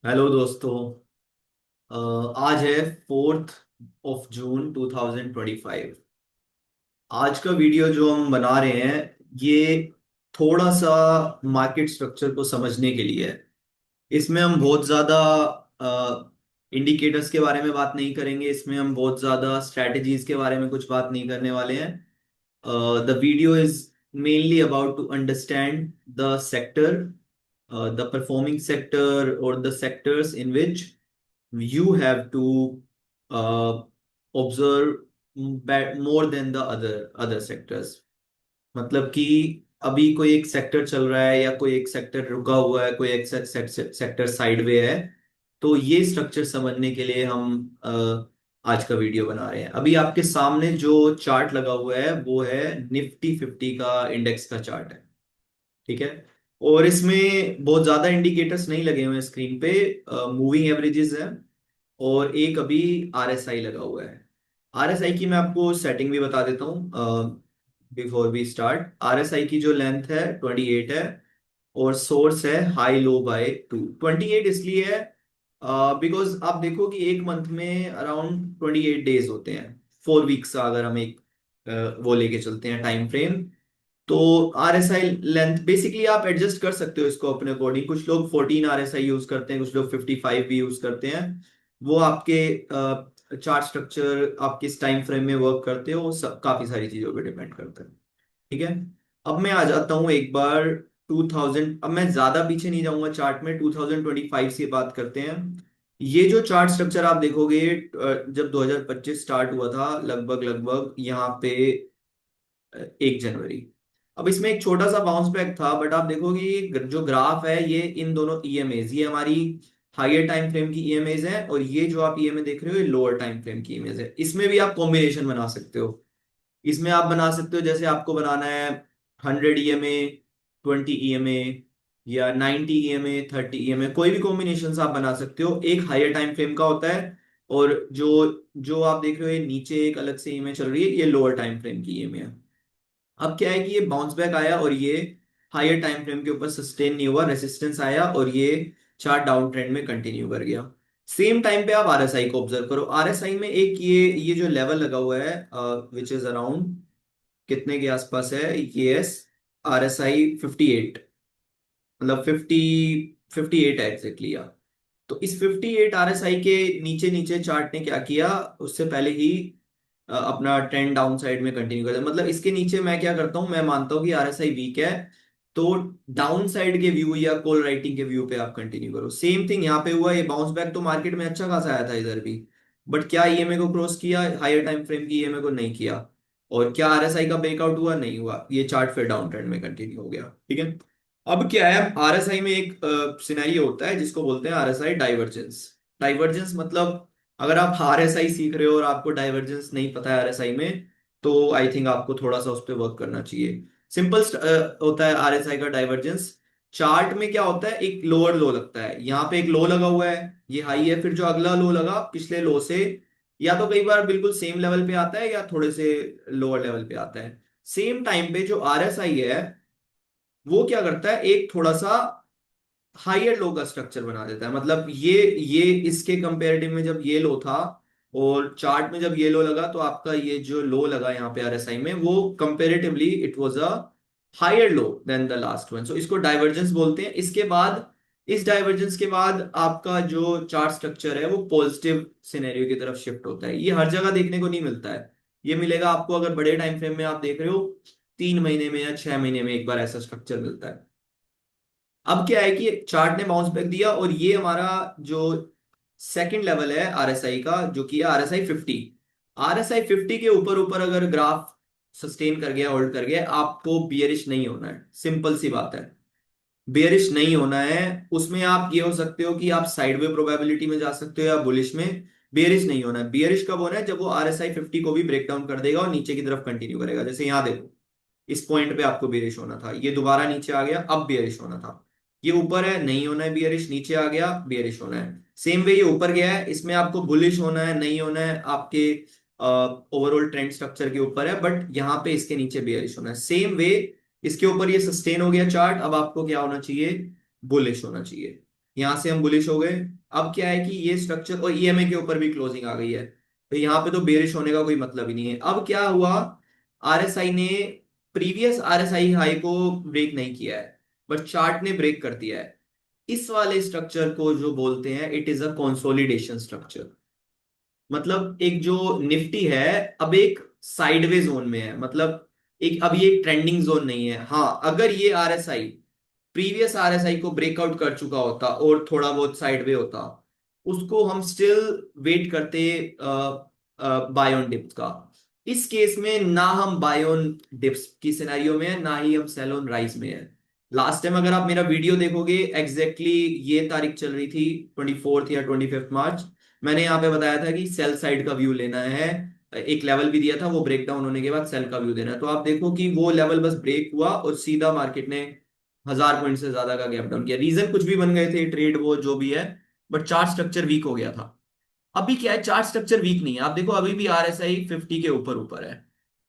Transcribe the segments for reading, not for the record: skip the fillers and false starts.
Hello दोस्तों। आज है 4 जून 2025। आज का वीडियो जो हम बना रहे हैं ये थोड़ा सा मार्केट स्ट्रक्चर को समझने के लिए है। इसमें हम बहुत ज़्यादा इंडिकेटर्स के बारे में बात नहीं करेंगे। इसमें हम बहुत ज़्यादा स्ट्रैटेजीज के बारे में कुछ बात नहीं करने वाले हैं। The video is mainly about to understand the sector, the performing sector or the sectors in which you have to uh, observe more than the other sectors। मतलब कि अभी कोई एक सेक्टर चल रहा है या कोई एक सेक्टर रुका हुआ है, कोई एक सेक्टर साइडवे है, तो ये स्ट्रक्चर समझने के लिए हम आज का वीडियो बना रहे हैं। अभी आपके सामने जो चार्ट लगा हुआ है वो है निफ्टी 50 का इंडेक्स का चार्ट है। ठीक है। और इसमें बहुत ज्यादा इंडिकेटर्स नहीं लगे हुए हैं स्क्रीन पे। मूविंग एवरेजेस है और एक अभी आरएसआई लगा हुआ है। आरएसआई की मैं आपको सेटिंग भी बता देता हूँ बिफोर वी स्टार्ट। आरएसआई की जो लेंथ है 28 है और सोर्स है हाई लो बाय 28 इसलिए है बिकॉज आप देखो कि एक मंथ में अराउंड 28 डेज होते हैं। 4 वीक्स का अगर हम एक वो लेके चलते हैं टाइम फ्रेम, तो आरएसआई लेंथ बेसिकली आप एडजस्ट कर सकते हो इसको अपने अकॉर्डिंग। कुछ लोग 14 आरएसआई यूज करते हैं, कुछ लोग 55 भी यूज करते हैं। वो आपके चार्ट स्ट्रक्चर, आप किस टाइम फ्रेम में वर्क करते हो, काफी सारी चीजों पे डिपेंड करता है। ठीक है। अब मैं आ जाता हूँ एक बार 2000। अब मैं ज्यादा पीछे नहीं जाऊंगा चार्ट में, 2025 से बात करते हैं। ये जो चार्ट स्ट्रक्चर आप देखोगे जब 2025 स्टार्ट हुआ था लगभग लगभग यहाँ पे 1 जनवरी। अब इसमें एक छोटा सा बाउंस बैक था, बट आप देखोगे ये जो ग्राफ है ये इन दोनों ईएमएज, ये हमारी हायर टाइम फ्रेम की ईएमएज है और ये जो आप ईएमए देख रहे हो ये लोअर टाइम फ्रेम की इमेज है। इसमें भी आप कॉम्बिनेशन बना सकते हो। इसमें आप बना सकते हो जैसे आपको बनाना है 100 ईएमए, 20 ईएमए, या 90 ईएमए, 30 ईएमए, कोई भी कॉम्बिनेशन आप बना सकते हो। एक हायर टाइम फ्रेम का होता है और जो जो आप देख रहे हो ये नीचे एक अलग से ईएमए चल रही है, ये लोअर टाइम फ्रेम की ईएमए है। अब क्या है कि ये बाउंस बैक आया और ये हायर टाइम फ्रेम के ऊपर सस्टेन नहीं हुआ, रेसिस्टेंस आया और ये चार्ट डाउन ट्रेंड में कंटिन्यू कर गया। सेम टाइम पे आप आरएसआई को ऑब्जर्व करो। आरएसआई में एक ये जो लेवल लगा हुआ है विच इज अराउंड कितने के आसपास है ये, एस आरएसआई 58, मतलब 58 है एग्जैक्टली। तो इस 58 आरएसआई के नीचे नीचे चार्ट ने क्या किया, उससे पहले ही अपना ट्रेंड डाउन साइड में कंटिन्यू कर दिया। मतलब इसके नीचे मैं क्या करता हूं, मैं मानता हूं कि आरएसआई वीक है, तो डाउन साइड के व्यू या कॉल राइटिंग के व्यू पे आप कंटिन्यू करो। सेम थिंग यहाँ पे हुआ, ये बाउंस बैक तो मार्केट में अच्छा खासा आया था इधर भी, बट क्या ईएमए को क्रॉस किया, हायर टाइम फ्रेम की ईएमए को नहीं किया। और क्या आरएसआई का ब्रेकआउट हुआ, नहीं हुआ, ये चार्ट फिर डाउन ट्रेंड में कंटिन्यू हो गया। ठीक है। अब क्या है, आरएसआई में एक सिनेरियो होता है जिसको बोलते हैं आरएसआई डाइवर्जेंस। डाइवर्जेंस मतलब अगर आप आरएसआई सीख रहे हो और आपको डाइवर्जेंस नहीं पता है आरएसआई में, तो आई थिंक आपको थोड़ा सा उस पर वर्क करना चाहिए। सिंपल होता है आरएसआई का डाइवर्जेंस। चार्ट में क्या होता है, एक लोअर लो लगता है, यहाँ पे एक लो लगा हुआ है, ये हाई है, फिर जो अगला लो लगा पिछले लो से या तो कई बार बिल्कुल सेम लेवल पे आता है या थोड़े से लोअर लेवल पे आता है। सेम टाइम पे जो आरएसआई है वो क्या करता है, एक थोड़ा सा हायर लो का स्ट्रक्चर बना देता है। मतलब ये इसके कंपेरेटिव में जब ये लो था और चार्ट में जब ये लो लगा, तो आपका ये जो लो लगा यहाँ पे आरएसआई में, वो comparatively it was a higher low than the last one. So इसको डाइवर्जेंस बोलते हैं। इसके बाद, इस डाइवर्जेंस के बाद आपका जो चार्ट स्ट्रक्चर है वो पॉजिटिव सिनेरियो की तरफ शिफ्ट होता है। ये हर जगह देखने को नहीं मिलता है। ये मिलेगा आपको अगर बड़े टाइम फ्रेम में आप देख रहे हो, 3 महीने में या 6 महीने में एक बार ऐसा स्ट्रक्चर मिलता है। अब क्या है कि चार्ट ने बाउंस बैक दिया और ये हमारा जो सेकंड लेवल है आरएसआई का, जो कि है आरएसआई 50। आरएसआई 50 के ऊपर ऊपर अगर ग्राफ सस्टेन कर गया, होल्ड कर गया, आपको बियरिश नहीं होना है। सिंपल सी बात है, बियरिश नहीं होना है। उसमें आप ये हो सकते हो कि आप साइडवे प्रोबेबिलिटी में जा सकते हो या बुलिश में। बियरिश नहीं होना है। बियरिश कब होना है, जब वो आरएसआई 50 को भी ब्रेक डाउन कर देगा और नीचे की तरफ कंटिन्यू करेगा। जैसे यहां देखो, इस पॉइंट पे आपको बेरिश होना था, ये दोबारा नीचे आ गया, अब बेरिश होना था। ये ऊपर है, नहीं होना है बियरिश, नीचे आ गया, बेरिश होना है। सेम वे ये ऊपर गया है, इसमें आपको बुलिश होना है, नहीं होना है, आपके ओवरऑल ट्रेंड स्ट्रक्चर के ऊपर है, बट यहाँ पे इसके नीचे बेरिश होना है। सेम वे इसके ऊपर ये सस्टेन हो गया चार्ट, अब आपको क्या होना चाहिए, बुलिश होना चाहिए। यहां से हम बुलिश हो गए। अब क्या है कि ये स्ट्रक्चर और ईएमए के ऊपर भी क्लोजिंग आ गई है, तो यहाँ पे तो बेरिश होने का कोई मतलब ही नहीं है। अब क्या हुआ, आरएसआई ने प्रीवियस आरएसआई हाई को ब्रेक नहीं किया है, बट चार्ट ने ब्रेक कर दिया है। इस वाले स्ट्रक्चर को जो बोलते हैं, it is a consolidation structure. मतलब एक जो निफ्टी है अब एक साइडवे जोन में है, मतलब एक अब ये ट्रेंडिंग जोन नहीं है। हाँ, अगर ये आरएसआई प्रीवियस आरएसआई को ब्रेकआउट कर चुका होता और थोड़ा बहुत साइडवे होता, उसको हम स्टिल वेट करते बाय ऑन डिप्स का। इस केस में ना हम बाय ऑन डिप्स की सिनेरियो में है, ना ही हम सेल ऑन राइज में है। लास्ट टाइम अगर आप मेरा वीडियो देखोगे, एग्जैक्टली ये तारीख चल रही थी 24 या 25 मार्च। मैंने यहाँ पे बताया था कि सेल साइड का व्यू लेना है, एक लेवल भी दिया था, वो ब्रेक डाउन होने के बाद सेल का व्यू देना है। तो आप देखो कि वो लेवल बस ब्रेक हुआ और सीधा मार्केट ने 1000 पॉइंट से ज्यादा का गैप डाउन किया। रीजन कुछ भी बन गए थे, ट्रेड वो जो भी है, बट चार्ट स्ट्रक्चर वीक हो गया था। अभी क्या है, चार्ट स्ट्रक्चर वीक नहीं है, आप देखो अभी भी आरएसआई 50 के ऊपर ऊपर है।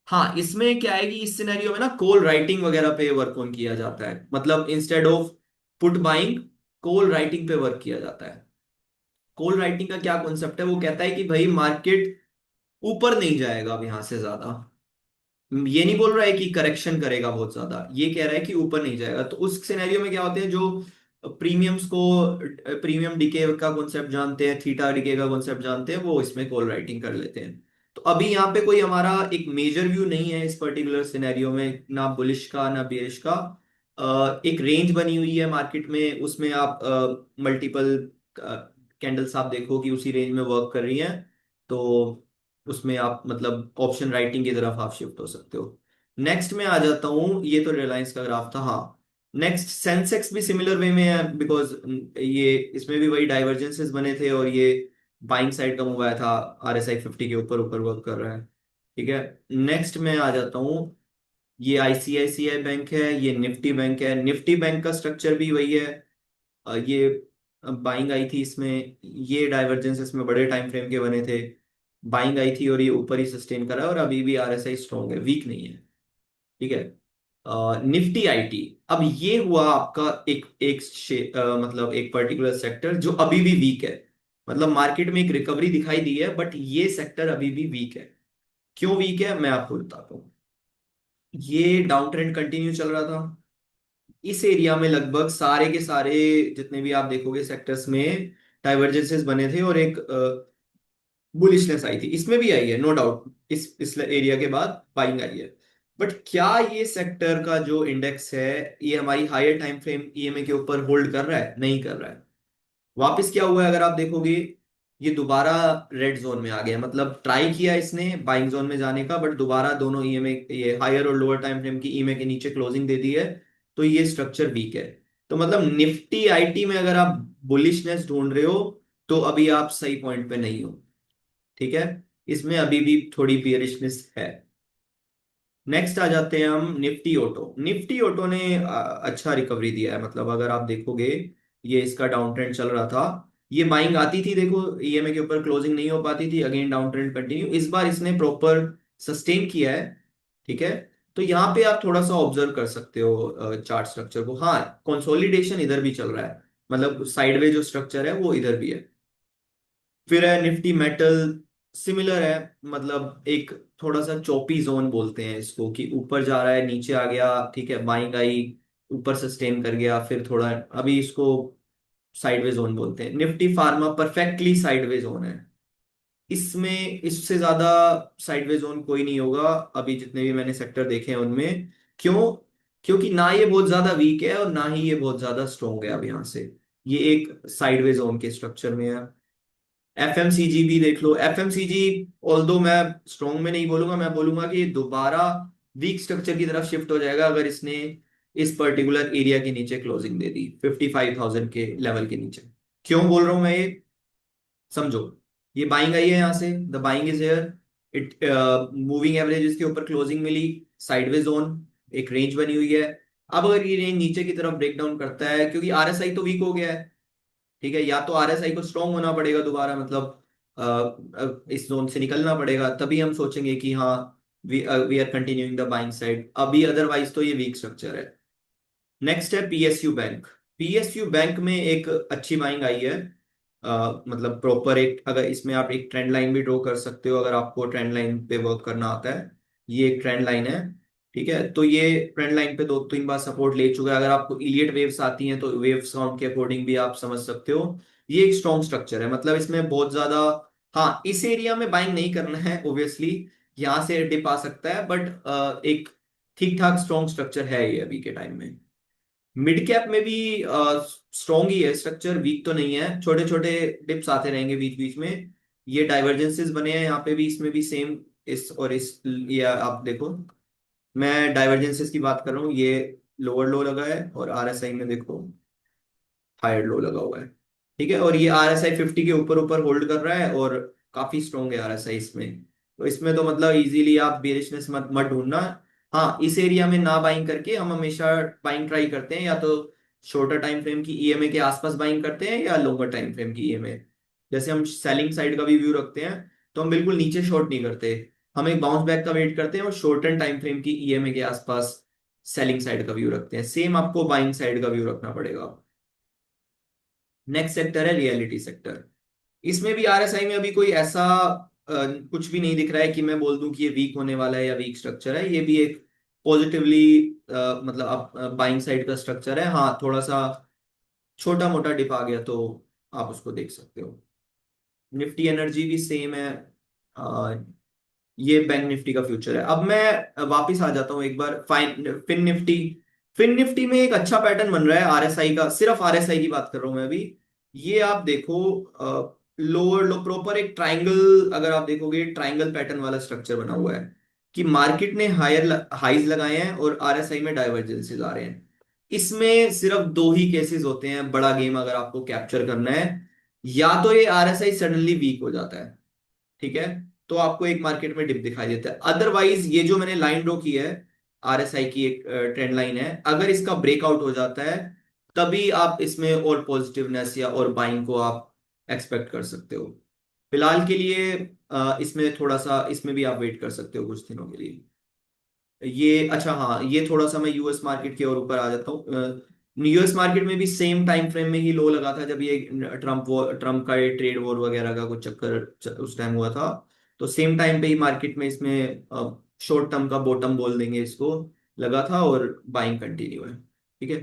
हाँ, इसमें क्या है कि इस सिनेरियो में ना कॉल राइटिंग वगैरह पे वर्क ऑन किया जाता है, मतलब instead of put buying, call writing पे वर्क किया जाता है। कॉल राइटिंग का क्या कॉन्सेप्ट है, वो कहता है कि भाई मार्केट ऊपर नहीं जाएगा अब यहां से ज्यादा। ये नहीं बोल रहा है कि करेक्शन करेगा बहुत ज्यादा, ये कह रहा है कि ऊपर नहीं जाएगा। तो उस सिनेरियो में क्या होते हैं, जो प्रीमियम्स को, प्रीमियम डिके का कॉन्सेप्ट जानते हैं, थीटा डिके का कॉन्सेप्ट जानते हैं, वो इसमें कॉल राइटिंग कर लेते हैं। तो अभी यहाँ पे कोई हमारा एक मेजर व्यू नहीं है इस पर्टिकुलर सिनेरियो में, ना बुलिश का ना बेरिश का। एक रेंज बनी हुई है मार्केट में, उसमें आप मल्टीपल कैंडल्स आप देखो कि उसी रेंज में वर्क कर रही हैं। तो उसमें आप मतलब ऑप्शन राइटिंग की तरफ आप शिफ्ट हो सकते हो। नेक्स्ट में आ जाता हूं, ये तो रिलायंस का ग्राफ था। हाँ, नेक्स्ट सेंसेक्स भी सिमिलर वे में है, बिकॉज ये इसमें भी वही डाइवर्जेंसेस बने थे और ये बाइंग साइड का मूव आया था। आरएसआई 50 के ऊपर ऊपर वर्क कर रहा है। ठीक है, नेक्स्ट में आ जाता हूँ। ये आईसीआईसीआई बैंक है, ये निफ्टी बैंक है। निफ्टी बैंक का स्ट्रक्चर भी वही है। ये बाइंग आई थी इसमें, ये डाइवर्जेंस इसमें बड़े टाइम फ्रेम के बने थे। बाइंग आई थी और ये ऊपर ही सस्टेन करा है, और अभी भी आरएसआई स्ट्रॉन्ग है, वीक नहीं है। ठीक है। निफ्टी आईटी, अब ये हुआ आपका एक एक मतलब एक पर्टिकुलर सेक्टर जो अभी भी वीक है। मतलब मार्केट में एक रिकवरी दिखाई दी है, बट ये सेक्टर अभी भी वीक है। क्यों वीक है, मैं आपको बताता हूँ। ये डाउन ट्रेंड कंटिन्यू चल रहा था। इस एरिया में लगभग सारे के सारे जितने भी आप देखोगे सेक्टर्स में डाइवर्जेंसेस बने थे, और एक बुलिशनेस आई थी, इसमें भी आई है नो डाउट। इस एरिया के बाद बाइंग आई है। बट क्या ये सेक्टर का जो इंडेक्स है, ये हमारी हायर टाइम फ्रेम ईएमए के ऊपर होल्ड कर रहा है? नहीं कर रहा है। वापस क्या हुआ है अगर आप देखोगे, ये दोबारा रेड जोन में आ गया। मतलब ट्राई किया इसने बाइंग जोन में जाने का, बट दोबारा दोनों ईएमए, ये हायर और लोअर टाइम फ्रेम की ईएमए के नीचे क्लोजिंग दे दी है। तो ये स्ट्रक्चर वीक है। तो मतलब निफ्टी आईटी में अगर आप बुलिशनेस ढूंढ रहे हो, तो अभी आप सही पॉइंट पे नहीं हो। ठीक है, इसमें अभी भी थोड़ी बियरिशनेस है। नेक्स्ट आ जाते हैं हम निफ्टी ऑटो। निफ्टी ऑटो ने अच्छा रिकवरी दिया है। मतलब अगर आप देखोगे, ये इसका डाउन ट्रेंड चल रहा था, ये बाइंग आती थी, देखो ईएमए के ऊपर क्लोजिंग नहीं हो पाती थी, अगेन डाउन ट्रेंड कंटिन्यू, इस बार इसने प्रॉपर सस्टेन किया है। ठीक है, तो यहाँ पे आप थोड़ा सा ऑब्जर्व कर सकते हो चार्ट स्ट्रक्चर को। हाँ, कंसोलिडेशन इधर भी चल रहा है, मतलब साइडवे जो स्ट्रक्चर है वो इधर भी है। फिर है निफ्टी मेटल, सिमिलर है। मतलब एक थोड़ा सा चौपी जोन बोलते हैं इसको, कि ऊपर जा रहा है नीचे आ गया, ठीक है, बाइंग आई, ऊपर सस्टेन कर गया, फिर थोड़ा अभी इसको साइडवे जोन बोलते हैं। Nifty pharma perfectly sideway zone है। इसमें इससे ज्यादा साइडवे जोन कोई नहीं होगा अभी, जितने भी मैंने सेक्टर देखे हैं उनमें। क्यों? क्योंकि ना ये बहुत ज्यादा वीक है और ना ही ये बहुत ज्यादा स्ट्रोंग है अब यहां से। ये एक साइडवे जोन के स्ट्रक्चर में है। एफएमसीजी भी देख लो। एफएमसीजी, ऑल्दो मैं स्ट्रॉन्ग में नहीं बोलूंगा, मैं बोलूंगा कि दोबारा वीक स्ट्रक्चर की तरफ शिफ्ट हो जाएगा अगर इसने इस पर्टिकुलर एरिया के नीचे क्लोजिंग दे दी, 55,000 के लेवल के नीचे। क्यों बोल रहा हूं मैं ये, समझो। ये बाइंग आई है यहाँ से, the buying is here, it moving average के ऊपर क्लोजिंग मिली, साइडवे जोन, एक रेंज बनी हुई है। अब अगर ये रेंज नीचे की तरफ ब्रेक डाउन करता है, क्योंकि आरएसआई तो वीक हो गया है, ठीक है, या तो आरएसआई को स्ट्रॉन्ग होना पड़ेगा दोबारा, मतलब इस जोन से निकलना पड़ेगा, तभी हम सोचेंगे कि हाँ, we are continuing the buying side. अभी अदरवाइज तो ये वीक स्ट्रक्चर है। नेक्स्ट है पीएसयू बैंक। पीएसयू बैंक में एक अच्छी बाइंग आई है। मतलब प्रॉपर एक, अगर इसमें आप एक ट्रेंड लाइन भी ड्रॉ कर सकते हो, अगर आपको ट्रेंड लाइन पे वर्क करना आता है। ये एक ट्रेंड लाइन है, ठीक है। तो ये ट्रेंड लाइन पे 2-3 बार सपोर्ट ले चुका है। अगर आपको इलियट वेव्स आती हैं तो वेव्स काउंट के अकॉर्डिंग भी आप समझ सकते हो। ये एक स्ट्रॉन्ग स्ट्रक्चर है, मतलब इसमें बहुत ज्यादा, हाँ इस एरिया में बाइंग नहीं करना है ऑब्वियसली। यहाँ से डिप आ सकता है, बट एक ठीक ठाक स्ट्रॉन्ग स्ट्रक्चर है ये अभी के टाइम में। मिड कैप में भी स्ट्रॉन्ग ही है स्ट्रक्चर, वीक तो नहीं है। छोटे छोटे डिप्स आते रहेंगे बीच बीच में। ये डाइवर्जेंसेस बने हैं यहाँ पे भी, इसमें भी सेम। इस और इस, ये आप देखो, मैं डाइवर्जेंसेस की बात कर रहा हूँ। ये लोअर लो लगा है और आरएसआई में देखो हायर लो लगा हुआ है, ठीक है। और ये आरएसआई 50 के ऊपर ऊपर होल्ड कर रहा है और काफी स्ट्रॉन्ग है आरएसआई इसमें। तो इसमें तो मतलब इजीली आप बेरिशनेस मत मत ढूंढना। हाँ इस एरिया में ना बाइंग करके हम हमेशा बाइंग ट्राई करते हैं, या तो शॉर्टर टाइम फ्रेम की ईएमए के आसपास बाइंग करते हैं या लॉन्गर टाइम फ्रेम की ईएमए। जैसे हम सेलिंग साइड का भी व्यू रखते हैं, तो हम बिल्कुल नीचे शॉर्ट नहीं करते। हम एक बाउंस बैक का वेट करते हैं और शॉर्टन टाइम फ्रेम की ईएमए के आसपास सेलिंग साइड का व्यू रखते हैं। सेम आपको बाइंग साइड का व्यू रखना पड़ेगा। नेक्स्ट सेक्टर है रियलिटी सेक्टर। इसमें भी आरएसआई में अभी कोई ऐसा कुछ भी नहीं दिख रहा है कि मैं बोल दूं कि ये वीक होने वाला है या वीक स्ट्रक्चर है। ये भी एक पॉजिटिवली, मतलब आप बाइंग साइड का स्ट्रक्चर है। हाँ थोड़ा सा छोटा मोटा डिप आ गया तो आप उसको देख सकते हो। निफ्टी एनर्जी भी सेम है। अ, ये बैंक निफ्टी का फ्यूचर है। अब मैं वापस आ जाता हूँ एक बार fine Fin Nifty. Fin Nifty में एक अच्छा पैटर्न बन रहा है आरएसआई का, सिर्फ आरएसआई की बात कर रहा हूं मैं अभी। ये आप देखो, लोअर लो प्रॉपर एक ट्राइंगल, अगर आप देखोगे ट्राइंगल पैटर्न वाला स्ट्रक्चर बना हुआ है कि मार्केट ने हायर हाइज लगाए हैं और आरएसआई में डाइवर्जेंसेस आ रहे हैं। इसमें सिर्फ दो ही केसेस होते हैं बड़ा गेम अगर आपको कैप्चर करना है। या तो ये आरएसआई सडनली वीक हो जाता है, ठीक है, तो आपको एक मार्केट में डिप दिखाई देता है। अदरवाइज ये जो मैंने लाइन ड्रॉ की है, आरएसआई की एक ट्रेंड लाइन है, अगर इसका ब्रेकआउट हो जाता है तभी आप इसमें और पॉजिटिवनेस या और बाइंग को आप एक्सपेक्ट कर सकते हो। फिलहाल के लिए इसमें थोड़ा सा, इसमें भी आप वेट कर सकते हो कुछ दिनों के लिए। ये अच्छा, हाँ ये थोड़ा सा मैं यूएस मार्केट के और ऊपर आ जाता हूँ। यूएस मार्केट में भी सेम टाइम फ्रेम में ही लो लगा था जब ये ट्रम्प का ये ट्रेड वॉर वगैरह का कुछ चक्कर उस टाइम हुआ था। तो सेम टाइम पे ही मार्केट में इसमें शॉर्ट टर्म का बॉटम बोल देंगे इसको, लगा था और बाइंग कंटिन्यू है, ठीक है।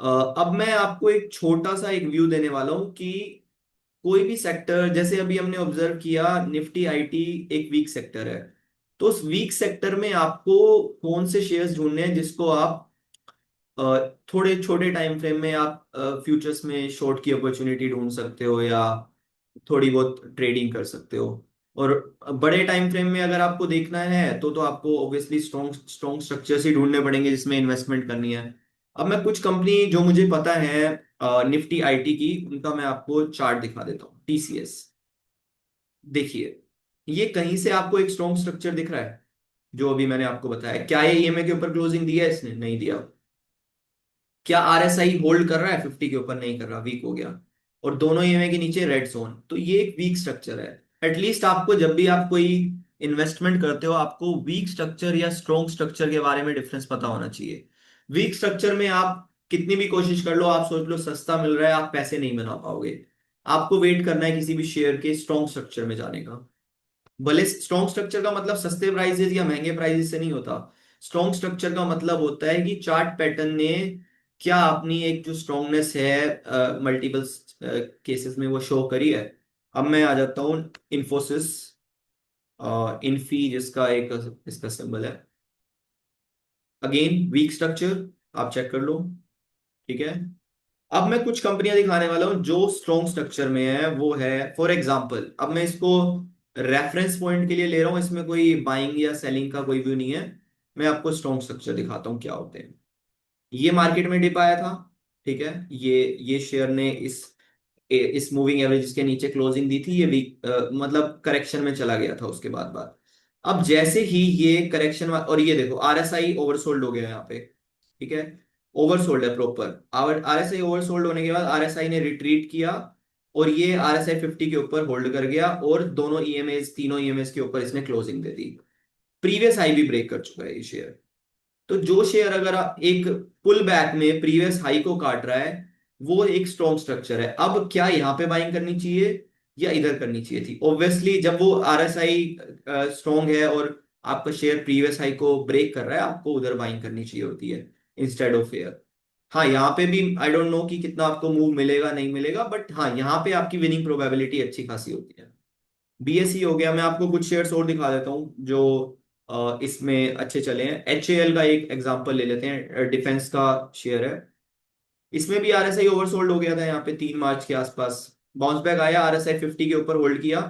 अब मैं आपको एक छोटा सा एक व्यू देने वाला हूँ कि कोई भी सेक्टर, जैसे अभी हमने ऑब्जर्व किया निफ्टी आईटी एक वीक सेक्टर है, तो उस वीक सेक्टर में आपको कौन से शेयर्स ढूंढने हैं जिसको आप थोड़े छोटे टाइम फ्रेम में आप फ्यूचर्स में शॉर्ट की अपॉर्चुनिटी ढूंढ सकते हो या थोड़ी बहुत ट्रेडिंग कर सकते हो। और बड़े टाइम फ्रेम में अगर आपको देखना है तो आपको ऑब्वियसली स्ट्रॉन्ग स्ट्रॉन्ग स्ट्रक्चर्स ही ढूंढने पड़ेंगे जिसमें इन्वेस्टमेंट करनी है। अब मैं कुछ कंपनी जो मुझे पता है निफ्टी आईटी की, उनका मैं आपको चार्ट दिखा देता हूँ। टीसीएस देखिए, ये कहीं से आपको एक स्ट्रॉन्ग स्ट्रक्चर दिख रहा है जो अभी मैंने आपको बताया? क्या ये ईएमए के ऊपर क्लोजिंग दिया है इसने? नहीं दिया। क्या आरएसआई होल्ड कर रहा है 50 के ऊपर? नहीं कर रहा, वीक हो गया। और दोनों ईएमए के नीचे रेड जोन, तो ये एक वीक स्ट्रक्चर है। एटलीस्ट आपको जब भी आप कोई इन्वेस्टमेंट करते हो आपको वीक स्ट्रक्चर या स्ट्रॉन्ग स्ट्रक्चर के बारे में डिफरेंस पता होना चाहिए। वीक स्ट्रक्चर में आप कितनी भी कोशिश कर लो, आप सोच लो सस्ता मिल रहा है, आप पैसे नहीं बना पाओगे। आपको वेट करना है किसी भी शेयर के स्ट्रॉन्ग स्ट्रक्चर में जाने का। भले स्ट्रॉन्ग स्ट्रक्चर का मतलब सस्ते प्राइसेस या महंगे प्राइसेस से नहीं होता। स्ट्रॉन्ग स्ट्रक्चर का मतलब होता है कि चार्ट पैटर्न ने क्या अपनी एक जो स्ट्रॉन्गनेस है मल्टीपल केसेस में वो शो करी है। अब मैं आ जाता हूँ इन्फोसिस, इन्फी जिसका एक इसका सिंबल है। अगेन वीक स्ट्रक्चर, आप चेक कर लो, ठीक है। अब मैं कुछ कंपनियां दिखाने वाला हूं जो स्ट्रॉन्ग स्ट्रक्चर में है। वो है फॉर एग्जांपल, अब मैं इसको रेफरेंस पॉइंट के लिए ले रहा हूं, इसमें कोई बाइंग या सेलिंग का कोई व्यू नहीं है। मैं आपको स्ट्रॉन्ग स्ट्रक्चर दिखाता हूं क्या होते हैं। ये मार्केट में डिप आया था, ठीक है। ये शेयर ने इस मूविंग एवरेज के नीचे क्लोजिंग दी थी। ये वीक मतलब करेक्शन में चला गया था उसके बाद बाद। अब जैसे ही ये करेक्शन, और ये देखो आरएसआई ओवरसोल्ड हो गया यहाँ पे, ठीक है। ओवरसोल्ड है प्रॉपर। आरएसआई ओवरसोल्ड होने के बाद आरएसआई ने रिट्रीट किया और ये आरएसआई 50 के ऊपर होल्ड कर गया और दोनों ईएमएस, तीनों ईएमएस के ऊपर इसने क्लोजिंग दे दी। प्रीवियस हाई भी ब्रेक कर चुका है ये शेयर। तो जो शेयर अगर एक पुल बैक में प्रीवियस हाई को काट रहा है, वो एक स्ट्रॉन्ग स्ट्रक्चर है। अब क्या यहाँ पे बाइंग करनी चाहिए या इधर करनी चाहिए थी? ऑब्वियसली जब वो आरएसआई स्ट्रॉन्ग है और आपका शेयर प्रीवियस हाई को ब्रेक कर रहा है, आपको उधर बाइंग करनी चाहिए होती है इंस्टेड ऑफ हेयर। हाँ, यहाँ पे भी आई डोंट नो कि कितना आपको मूव मिलेगा नहीं मिलेगा, बट हाँ यहाँ पे आपकी विनिंग प्रोबेबिलिटी अच्छी खासी होती है। बीएसई हो गया। मैं आपको कुछ शेयर्स और दिखा देता हूँ जो इसमें अच्छे चले हैं। एचएएल का एक एग्जांपल ले लेते हैं, डिफेंस का शेयर है। इसमें भी आरएसआई ओवरसोल्ड हो गया था यहाँ पे 3 मार्च के आसपास। बाउंस बैक आया, आरएसआई 50 के ऊपर होल्ड किया।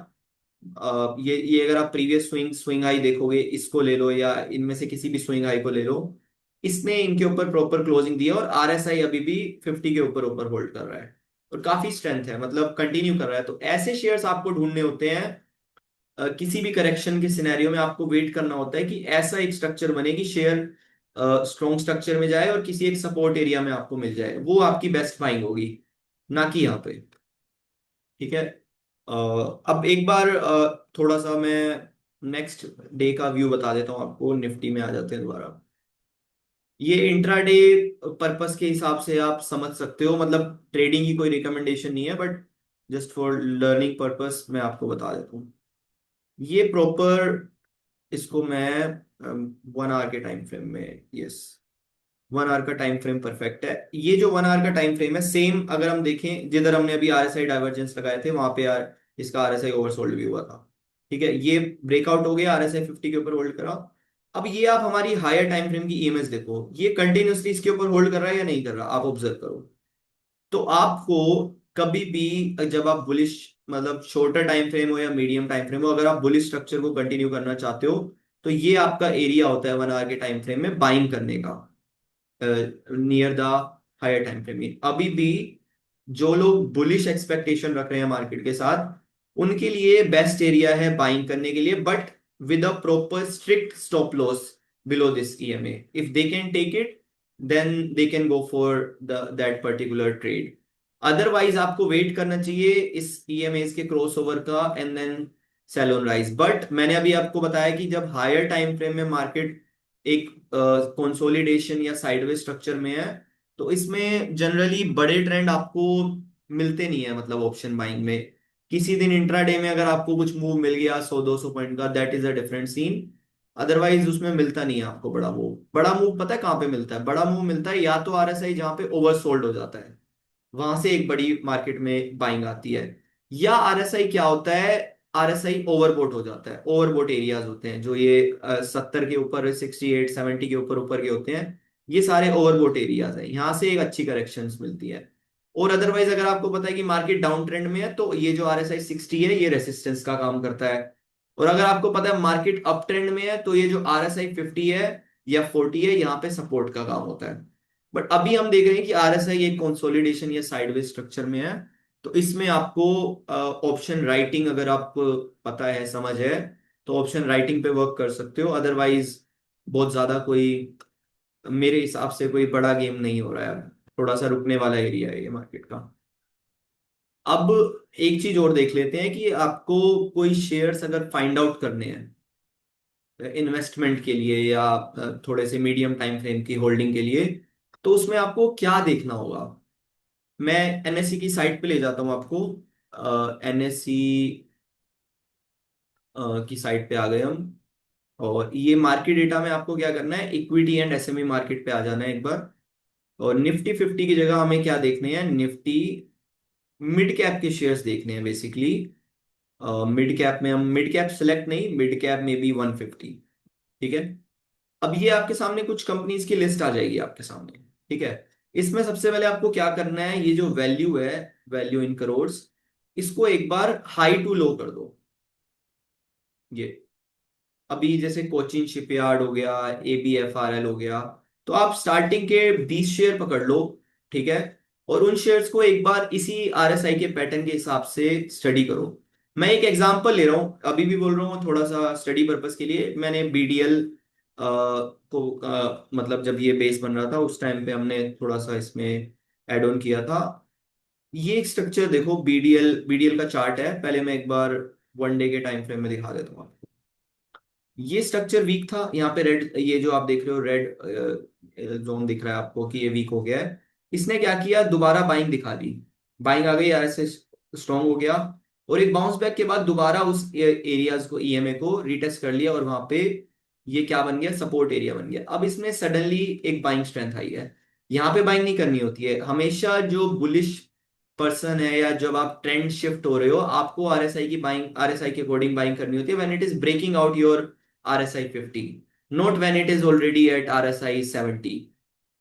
ये अगर आप प्रीवियस स्विंग स्विंग हाई देखोगे, इसको ले लो या इनमें से किसी भी स्विंग हाई को ले लो, इसने इनके ऊपर प्रॉपर क्लोजिंग दिया और आरएसआई अभी भी 50 के ऊपर ऊपर होल्ड कर रहा है और काफी स्ट्रेंथ है, मतलब कंटिन्यू कर रहा है। तो ऐसे शेयर्स आपको ढूंढने होते हैं। किसी भी करेक्शन के सिनेरियो में आपको वेट करना होता है कि ऐसा एक स्ट्रक्चर बने कि शेयर स्ट्रॉन्ग स्ट्रक्चर में जाए और किसी एक सपोर्ट एरिया में आपको मिल जाए, वो आपकी बेस्ट बाइंग होगी, ना कि यहाँ पे। ठीक है। अब एक बार थोड़ा सा मैं नेक्स्ट डे का व्यू बता देता हूँ आपको। निफ्टी में आ जाते हैं दोबारा। ये इंट्राडे पर्पस के हिसाब से आप समझ सकते हो, मतलब ट्रेडिंग की कोई रिकमेंडेशन नहीं है, but just for learning purpose मैं आपको बता देता हूँ। ये प्रॉपर, इसको मैं 1 आवर के टाइम फ्रेम में, यस, 1 आवर का टाइम फ्रेम परफेक्ट है। ये जो 1 आवर का टाइम फ्रेम है, सेम अगर हम देखें जिधर हमने अभी आरएसआई डाइवर्जेंस लगाए थे, वहां पे यार इसका आरएसआई ओवरसोल्ड भी हुआ था। ठीक है, ये ब्रेकआउट हो गया, आरएसआई 50 के ऊपर होल्ड करा। अब ये आप हमारी हायर टाइम फ्रेम की ईएमएस देखो, ये कंटिन्यूअसली इसके ऊपर होल्ड कर रहा है या नहीं कर रहा, आप ऑब्जर्व करो। तो आपको कभी भी जब आप बुलिश, मतलब शॉर्टर टाइम फ्रेम हो या मीडियम टाइम फ्रेम हो, अगर आप बुलिश स्ट्रक्चर को कंटिन्यू करना चाहते हो, तो ये आपका एरिया होता है 1 आवर के टाइम फ्रेम में बाइंग करने का, near the higher time frame में। अभी भी जो लोग बुलिश एक्सपेक्टेशन रख रहे हैं मार्केट के साथ, उनके लिए बेस्ट एरिया है बाइंग करने के लिए, but with a proper strict stop loss below this EMA. If they can take it, then they can go for the that particular trade. Otherwise आपको वेट करना चाहिए इस ईएमए के क्रॉसओवर का and then sell on rise. But मैंने अभी आपको बताया कि जब हायर टाइम फ्रेम में मार्केट एक कंसोलिडेशन या साइडवेज स्ट्रक्चर में है, तो इसमें जनरली बड़े ट्रेंड आपको मिलते नहीं है, मतलब ऑप्शन बाइंग में। किसी दिन इंट्राडे में अगर आपको कुछ मूव मिल गया 100-200 पॉइंट का, that is a different scene. Otherwise उसमें मिलता नहीं है आपको बड़ा मूव। बड़ा मूव पता है कहाँ पे मिलता है? बड़ा मूव मिलता है या तो आरएसआई जहां पे ओवरसोल्ड हो जाता है, वहां से एक बड़ी मार्केट में बाइंग आती है। या आरएसआई क्या होता है, आरएसआई ओवरबोट हो जाता है। ओवरबोट एरियाज होते हैं जो ये 70 के ऊपर, 68-70 के ऊपर ऊपर के होते हैं, ये सारे ओवरबोट एरियाज है, यहाँ से एक अच्छी करेक्शंस मिलती है। और अदरवाइज अगर आपको पता है कि मार्केट डाउन ट्रेंड में है, तो ये जो आरएसआई 60 है, ये रेसिस्टेंस का काम करता है। और अगर आपको पता है मार्केट अप ट्रेंड में है, तो ये जो आरएसआई 50 है या 40 है, यहाँ पे सपोर्ट का काम होता है। बट अभी हम देख रहे हैं कि आरएसआई एक कंसोलिडेशन या साइडवेज स्ट्रक्चर में है। तो इसमें आपको ऑप्शन राइटिंग, अगर आपको पता है, समझ है, तो ऑप्शन राइटिंग पे वर्क कर सकते हो। अदरवाइज बहुत ज्यादा कोई, मेरे हिसाब से कोई बड़ा गेम नहीं हो रहा है। थोड़ा सा रुकने वाला एरिया है ये मार्केट का। अब एक चीज और देख लेते हैं कि आपको कोई शेयर्स अगर फाइंड आउट करने हैं इन्वेस्टमेंट के लिए या थोड़े से मीडियम टाइम फ्रेम की होल्डिंग के लिए, तो उसमें आपको क्या देखना होगा। मैं एनएससी की साइट पे ले जाता हूँ आपको। एनएससी की साइट पे आ गए हम। और ये मार्केट डेटा में आपको क्या करना है, इक्विटी एंड एसएमई मार्केट पे आ जाना है एक बार। और निफ्टी 50 की जगह हमें क्या देखने हैं, निफ्टी मिड कैप के शेयर्स देखने हैं बेसिकली। मिड कैप में हम मिड कैप सेलेक्ट नहीं, मिड कैप में भी 150। ठीक है। अब ये आपके सामने कुछ कंपनीज की लिस्ट आ जाएगी आपके सामने। ठीक है। इसमें सबसे पहले आपको क्या करना है, ये जो वैल्यू है, वैल्यू इन करोड्स, इसको एक बार हाई टू लो कर दो। ये अभी जैसे कोचिन शिपयार्ड हो गया, एबीएफआरएल हो गया, तो आप स्टार्टिंग के 20 शेयर पकड़ लो। ठीक है। और उन शेयर्स को एक बार इसी आरएसआई के पैटर्न के हिसाब से स्टडी करो। मैं एक एग्जांपल ले रहा हूं, अभी भी बोल रहा हूँ थोड़ा सा स्टडी पर्पस के लिए। मैंने बीडीएल को मतलब जब ये बेस बन रहा था उस टाइम पे हमने थोड़ा सा इसमें एड ऑन किया था। ये एक स्ट्रक्चर देखो, बीडीएल, बीडीएल का चार्ट है, पहले मैं एक बार 1 डे के टाइम फ्रेम में दिखा देता हूँ। ये स्ट्रक्चर वीक था, यहाँ पे रेड, ये जो आप देख रहे हो रेड जोन दिख रहा है आपको कि ये वीक हो गया है। इसने क्या किया, दोबारा बाइंग दिखा दी, बाइंग आ गई, आरएसआई स्ट्रांग हो गया, और एक बाउंस बैक के बाद दोबारा उस एरियाज को, ईएमए को रीटेस्ट कर लिया, और वहां पे ये क्या बन गया, सपोर्ट एरिया बन गया। अब इसमें सडनली एक बाइंग स्ट्रेंथ आई है। यहाँ पे बाइंग नहीं करनी होती है हमेशा। जो बुलिश पर्सन है, या जब आप ट्रेंड शिफ्ट हो रहे हो, आपको आरएसआई की बाइंग, आरएसआई के अकॉर्डिंग बाइंग करनी होती है when it is breaking out your RSI 50, not when it is already at RSI 70।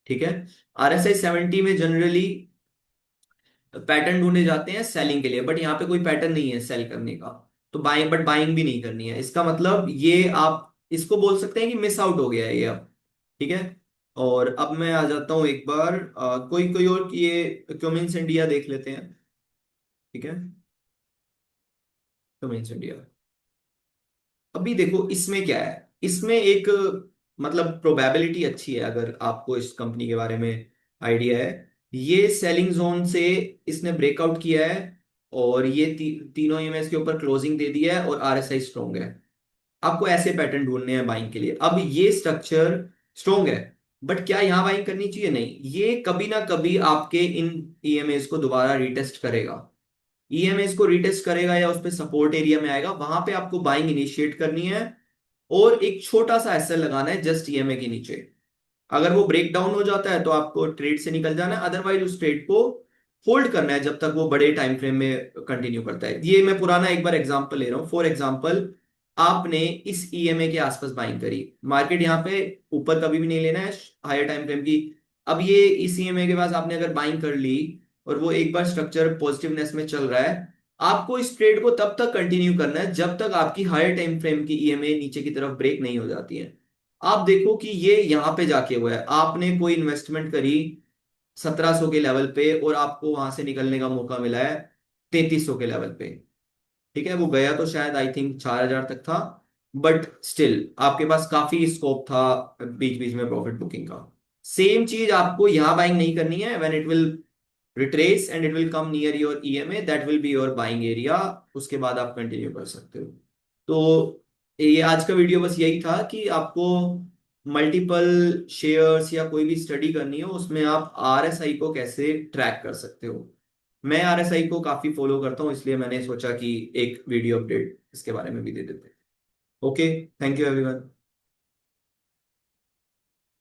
ठीक है। आरएसआई 70 में जनरली पैटर्न ढूंढे जाते हैं सेलिंग के लिए, बट यहाँ पे कोई पैटर्न नहीं है सेल करने का। तो बाइंग, बट बाइंग भी नहीं करनी है, इसका मतलब ये आप इसको बोल सकते हैं कि मिस आउट हो गया है ये अब। ठीक है। और अब मैं आ जाता हूं एक बार, कोई कोई और ये क्यूमिंस इंडिया देख लेते हैं। ठीक है। क्यूमिंस इंडिया, अभी देखो इसमें क्या है, इसमें एक मतलब प्रोबेबिलिटी अच्छी है, अगर आपको इस कंपनी के बारे में आइडिया है। ये सेलिंग जोन से इसने ब्रेकआउट किया है, और ये तीनों ईएमएस के ऊपर क्लोजिंग दे दिया है, और आरएसआई स्ट्रॉन्ग है। आपको ऐसे पैटर्न ढूंढने हैं बाइंग के लिए। अब ये स्ट्रक्चर स्ट्रॉन्ग है, बट क्या यहां बाइंग करनी चाहिए? नहीं, ये कभी ना कभी आपके इन ईएमएस को दोबारा रिटेस्ट करेगा। ईएमएस को रिटेस्ट करेगा या उस पे सपोर्ट एरिया में आएगा, वहां पे आपको बाइंग इनिशिएट करनी है, और एक छोटा सा एसएल लगाना है जस्ट ईएमए के नीचे। अगर वो ब्रेक डाउन हो जाता है तो आपको ट्रेड से निकल जाना है, अदरवाइज उस ट्रेड को होल्ड करना है जब तक वो बड़े टाइम फ्रेम में कंटिन्यू करता है। ये मैं पुराना एक बार एग्जांपल ले रहा हूँ। फॉर एग्जांपल, आपने इस ईएमए के आसपास बाइंग करी, मार्केट यहाँ पे ऊपर कभी भी नहीं लेना है हायर टाइम फ्रेम की। अब ये इस ईएमए के पास आपने अगर बाइंग कर ली, और वो एक बार स्ट्रक्चर पॉजिटिवनेस में चल रहा है, आपको इस ट्रेड को तब तक कंटिन्यू करना है जब तक आपकी हायर टाइम फ्रेम की ईएमए नीचे की तरफ ब्रेक नहीं हो जाती है। आप देखो कि ये यहां पे जाके हुआ है, आपने कोई इन्वेस्टमेंट करी 1700 के लेवल पे, और आपको वहां से निकलने का मौका मिला है 3300 के लेवल पे। ठीक है, वो गया तो शायद आई थिंक 4000 तक था, बट स्टिल आपके पास काफी स्कोप था बीच बीच में प्रॉफिट बुकिंग का। सेम चीज आपको यहां बाइंग नहीं करनी है। When it will retrace and it will come near your EMA, that will be your buying area. उसके बाद आप कंटिन्यू कर सकते हो। तो ये आज का वीडियो बस यही था कि आपको मल्टीपल शेयर्स या कोई भी स्टडी करनी हो, उसमें आप आरएसआई को कैसे ट्रैक कर सकते हो। मैं आरएसआई को काफी फॉलो करता हूँ, इसलिए मैंने सोचा कि एक वीडियो अपडेट इसके बारे में भी दे देते हैं। Okay, thank you everyone.